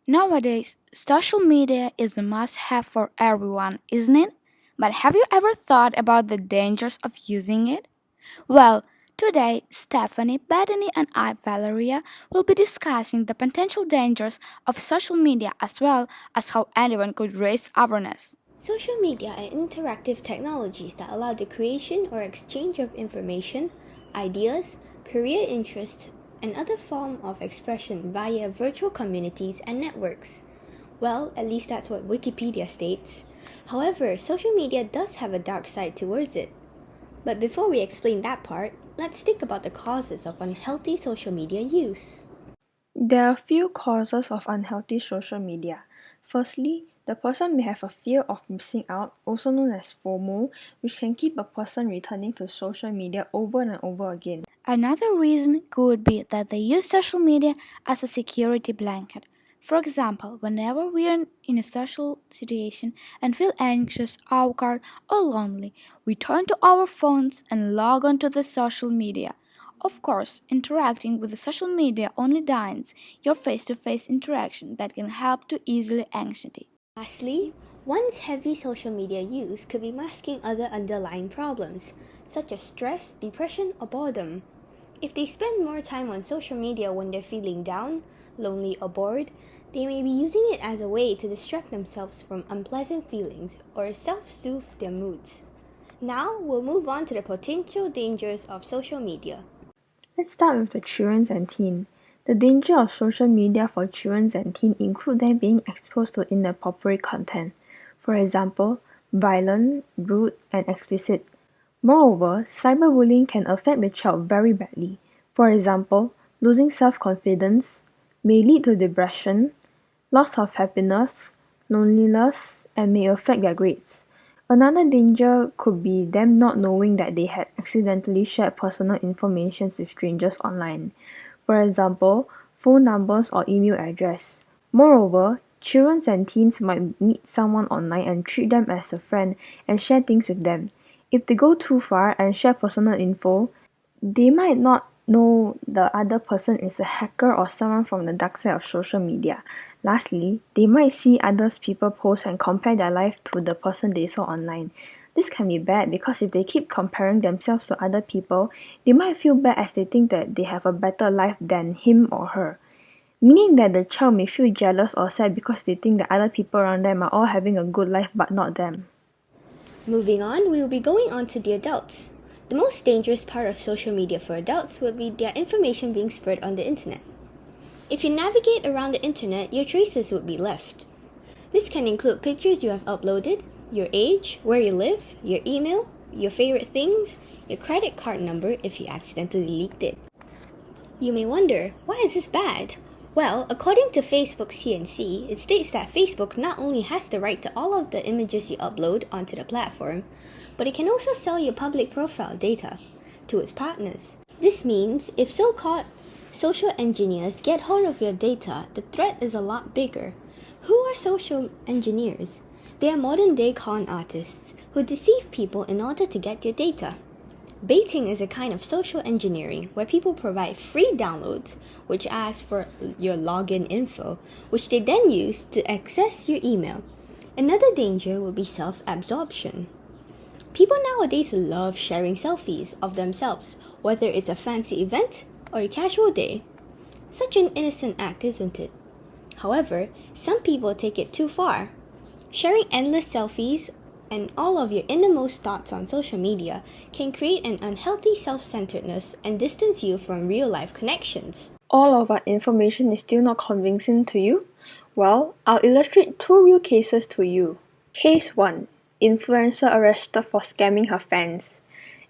Nowadays, social media is a must have for everyone, isn't it? But have you ever thought about the dangers of using it? Well, today, Stephanie, Bethany, and I, Valeria, will be discussing the potential dangers of social media as well as how anyone could raise awareness. Social media are interactive technologies that allow the creation or exchange of information, ideas, career interests, and other forms of expression via virtual communities and networks. Well, at least that's what Wikipedia states. However, social media does have a dark side towards it. But before we explain that part, let's think about the causes of unhealthy social media use. There are a few causes of unhealthy social media. Firstly, the person may have a fear of missing out, also known as FOMO, which can keep a person returning to social media over and over again. Another reason could be that they use social media as a security blanket. For example, whenever we are in a social situation and feel anxious, awkward, or lonely, we turn to our phones and log on to the social media. Of course, interacting with the social media only dines your face to face interaction that can help to easily anxiety. Lastly, one's heavy social media use could be masking other underlying problems, such as stress, depression, or boredom. If they spend more time on social media when they're feeling down, lonely, or bored, they may be using it as a way to distract themselves from unpleasant feelings or self soothe their moods. Now, we'll move on to the potential dangers of social media. Let's start with the children and teen. The danger of social media for children and teen include them being exposed to inappropriate content. For example, violent, rude, and explicit. Moreover, cyberbullying can affect the child very badly. For example, losing self-confidence may lead to depression, loss of happiness, loneliness, and may affect their grades. Another danger could be them not knowing that they had accidentally shared personal information with strangers online. For example, phone numbers or email address. Moreover, children and teens might meet someone online and treat them as a friend and share things with them. If they go too far and share personal info, they might not know the other person is a hacker or someone from the dark side of social media. Lastly, they might see others people post and compare their life to the person they saw online. This can be bad because if they keep comparing themselves to other people, they might feel bad as they think that they have a better life than him or her. Meaning that the child may feel jealous or sad because they think that other people around them are all having a good life but not them. Moving on, we will be going on to the adults. The most dangerous part of social media for adults would be their information being spread on the internet. If you navigate around the internet, your traces would be left. This can include pictures you have uploaded, your age, where you live, your email, your favorite things, your credit card number if you accidentally leaked it. You may wonder, why is this bad? Well, according to Facebook's TNC, it states that Facebook not only has the right to all of the images you upload onto the platform, but it can also sell your public profile data to its partners. This means if so-called social engineers get hold of your data, the threat is a lot bigger. Who are social engineers? They are modern-day con artists who deceive people in order to get your data. Baiting is a kind of social engineering where people provide free downloads, which ask for your login info, which they then use to access your email. Another danger would be self-absorption. People nowadays love sharing selfies of themselves, whether it's a fancy event or a casual day. Such an innocent act, isn't it? However, some people take it too far. Sharing endless selfies and all of your innermost thoughts on social media can create an unhealthy self-centeredness and distance you from real-life connections. All of our information is still not convincing to you? Well, I'll illustrate two real cases to you. Case 1. Influencer arrested for scamming her fans.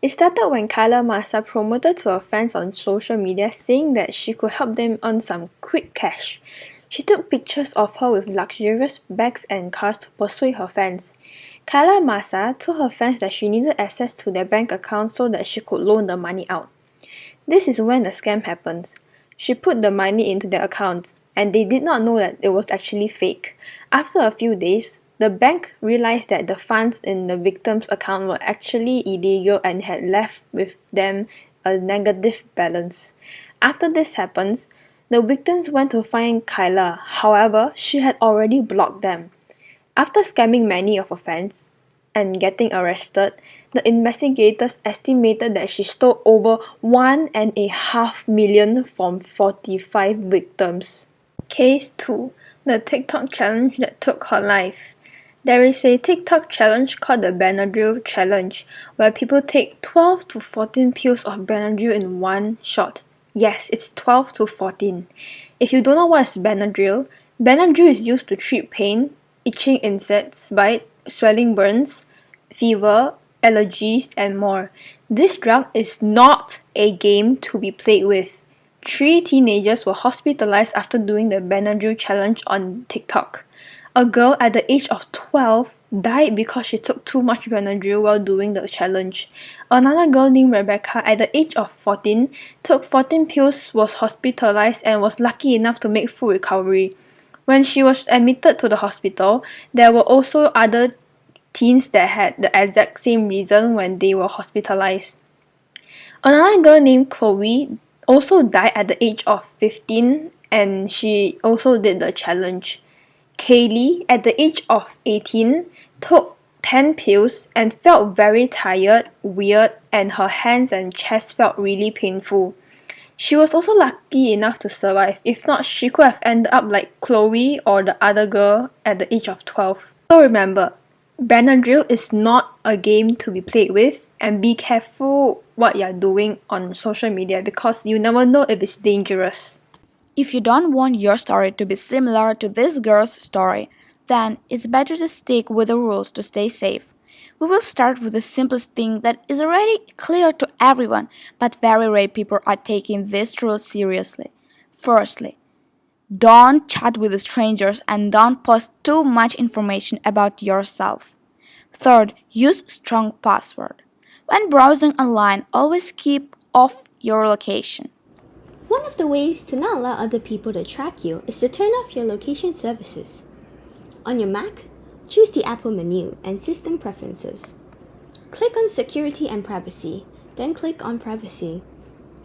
It started when Kyla Massa promoted to her fans on social media saying that she could help them earn some quick cash. She took pictures of her with luxurious bags and cars to persuade her fans. Kyla Massa told her fans that she needed access to their bank accounts so that she could loan the money out. This is when the scam happens. She put the money into their accounts, and they did not know that it was actually fake. After a few days, the bank realized that the funds in the victim's account were actually illegal and had left with them a negative balance. After this happens, The victims went to find Kyla, however, she had already blocked them. After scamming many of her fans and getting arrested, the investigators estimated that she stole over $1.5 million from 45 victims. Case 2. The TikTok challenge that took her life. There is a TikTok challenge called the Benadryl challenge, where people take 12 to 14 pills of Benadryl in one shot. Yes, it's 12 to 14. If you don't know what is Benadryl, Benadryl is used to treat pain, itching insects bite, swelling burns, fever, allergies, and more. This drug is not a game to be played with. 3 teenagers were hospitalized after doing the Benadryl challenge on TikTok. A girl at the age of 12 died because she took too much Benadryl while doing the challenge. Another girl named Rebecca at the age of 14 took 14 pills, was hospitalized, and was lucky enough to make full recovery. When she was admitted to the hospital, there were also other teens that had the exact same reason when they were hospitalized. Another girl named Chloe also died at the age of 15, and she also did the challenge. Kaylee, at the age of 18, took 10 pills and felt very tired, weird, and her hands and chest felt really painful. She was also lucky enough to survive. If not, she could have ended up like Chloe or the other girl at the age of 12. So remember, Benadryl is not a game to be played with, and be careful what you're doing on social media because you never know if it's dangerous. If you don't want your story to be similar to this girl's story, then it's better to stick with the rules to stay safe. We will start with the simplest thing that is already clear to everyone, but very rare people are taking these rules seriously. Firstly, don't chat with strangers and don't post too much information about yourself. Third, use strong password. When browsing online, always keep off your location. One of the ways to not allow other people to track you is to turn off your location services. On your Mac, choose the Apple menu and System Preferences. Click on Security and Privacy, then click on Privacy.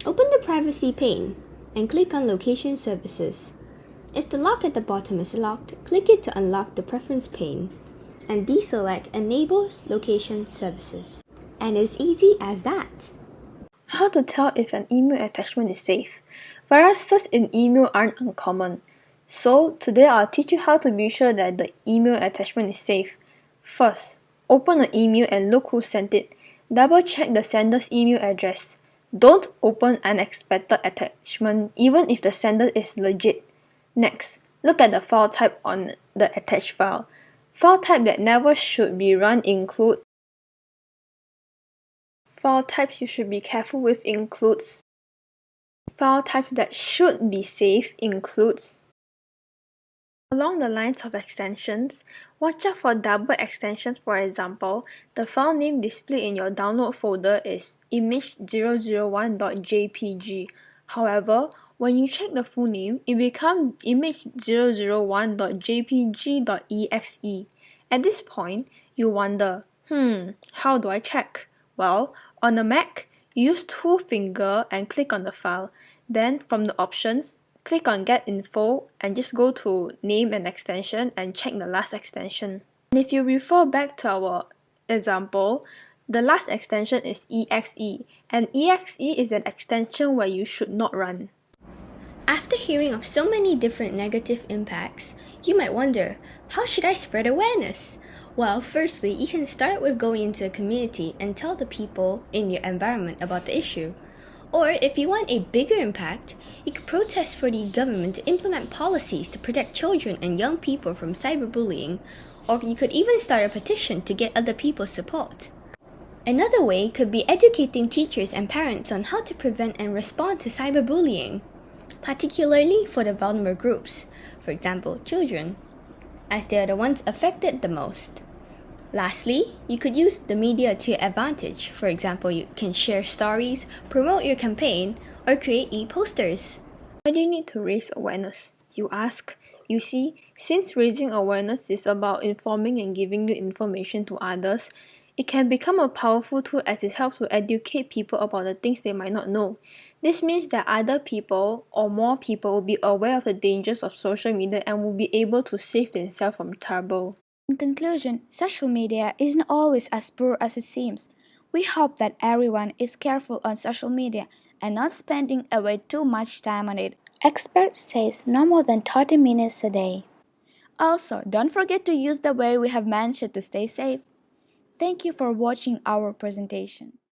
Open the Privacy pane and click on Location Services. If the lock at the bottom is locked, click it to unlock the preference pane and deselect Enable Location Services. And it's easy as that. How to tell if an email attachment is safe? Viruses in email aren't uncommon. So today I'll teach you how to be sure that the email attachment is safe. First, open an email and look who sent it. Double check the sender's email address. Don't open unexpected attachment even if the sender is legit. Next, look at the file type on the attached file. File type that never should be run include. File types you should be careful with includes. File types that should be safe includes. Along the lines of extensions, watch out for double extensions. For example, the file name displayed in your download folder is image001.jpg. However, when you check the full name, it becomes image001.jpg.exe. At this point, you wonder, how do I check? Well, on a Mac, use two finger and click on the file. Then, from the options, click on Get Info and just go to Name and Extension and check the last extension. And if you refer back to our example, the last extension is EXE, and EXE is an extension where you should not run. After hearing of so many different negative impacts, you might wonder, how should I spread awareness? Well, firstly, you can start with going into a community and tell the people in your environment about the issue. Or if you want a bigger impact, you could protest for the government to implement policies to protect children and young people from cyberbullying, or you could even start a petition to get other people's support. Another way could be educating teachers and parents on how to prevent and respond to cyberbullying, particularly for the vulnerable groups, for example, children, as they are the ones affected the most. Lastly, you could use the media to your advantage. For example, you can share stories, promote your campaign, or create e-posters. Why do you need to raise awareness? You ask. You see, since raising awareness is about informing and giving you information to others, it can become a powerful tool as it helps to educate people about the things they might not know. This means that other people or more people will be aware of the dangers of social media and will be able to save themselves from trouble. In conclusion, social media isn't always as poor as it seems. We hope that everyone is careful on social media and not spending away too much time on it. Experts say no more than 30 minutes a day. Also, don't forget to use the way we have mentioned to stay safe. Thank you for watching our presentation.